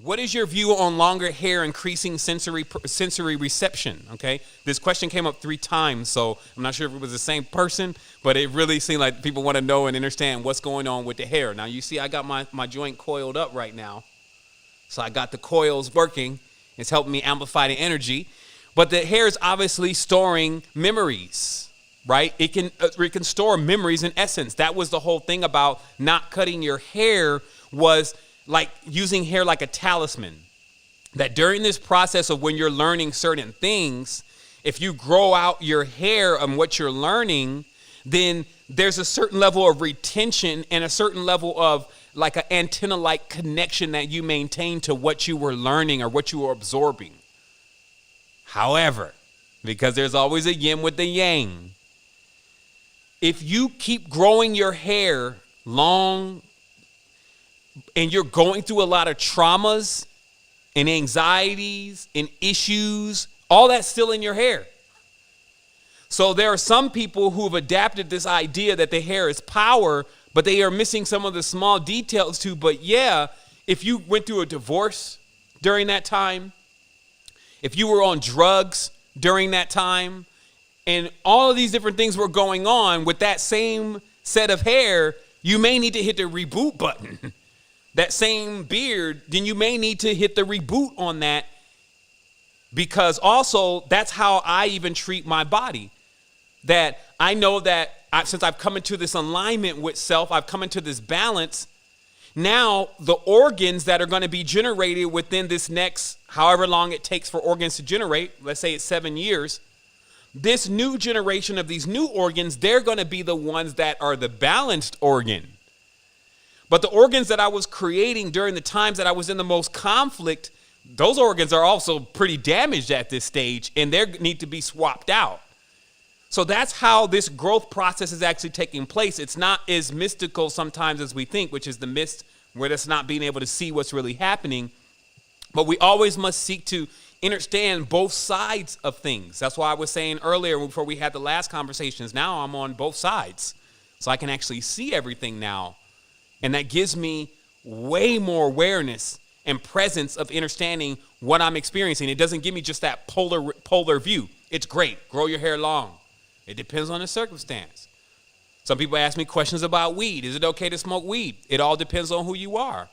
What is your view on longer hair increasing sensory reception? Okay, this question came up 3 times, so I'm not sure if it was the same person, but it really seemed like people want to know and understand what's going on with the hair. Now, you see I got my joint coiled up right now, so I got the coils working. It's helping me amplify the energy, but the hair is obviously storing memories, right? It can store memories in essence. That was the whole thing about not cutting your hair, was like using hair like a talisman. That during this process of when you're learning certain things, if you grow out your hair and what you're learning, then there's a certain level of retention and a certain level of like an antenna-like connection that you maintain to what you were learning or what you were absorbing. However, because there's always a yin with the yang, if you keep growing your hair long and you're going through a lot of traumas and anxieties and issues, all that's still in your hair. So there are some people who have adapted this idea that the hair is power, but they are missing some of the small details too. But yeah, if you went through a divorce during that time, if you were on drugs during that time, and all of these different things were going on with that same set of hair, you may need to hit the reboot button. That same beard, then you may need to hit the reboot on that, because also that's how I even treat my body. That I know that since I've come into this alignment with self, I've come into this balance. Now the organs that are going to be generated within this next, however long it takes for organs to generate, let's say it's 7 years, this new generation of these new organs, they're going to be the ones that are the balanced organ. But the organs that I was creating during the times that I was in the most conflict, those organs are also pretty damaged at this stage, and they need to be swapped out. So that's how this growth process is actually taking place. It's not as mystical sometimes as we think, which is the mist, where it's not being able to see what's really happening. But we always must seek to understand both sides of things. That's why I was saying earlier before we had the last conversations, now I'm on both sides. So I can actually see everything now. And that gives me way more awareness and presence of understanding what I'm experiencing. It doesn't give me just that polar view. It's great. Grow your hair long. It depends on the circumstance. Some people ask me questions about weed. Is it okay to smoke weed? It all depends on who you are.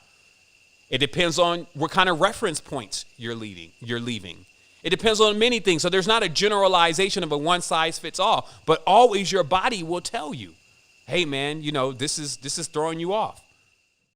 It depends on what kind of reference points you're leaving. It depends on many things. So there's not a generalization of a one size fits all, but always your body will tell you, hey man, this is throwing you off.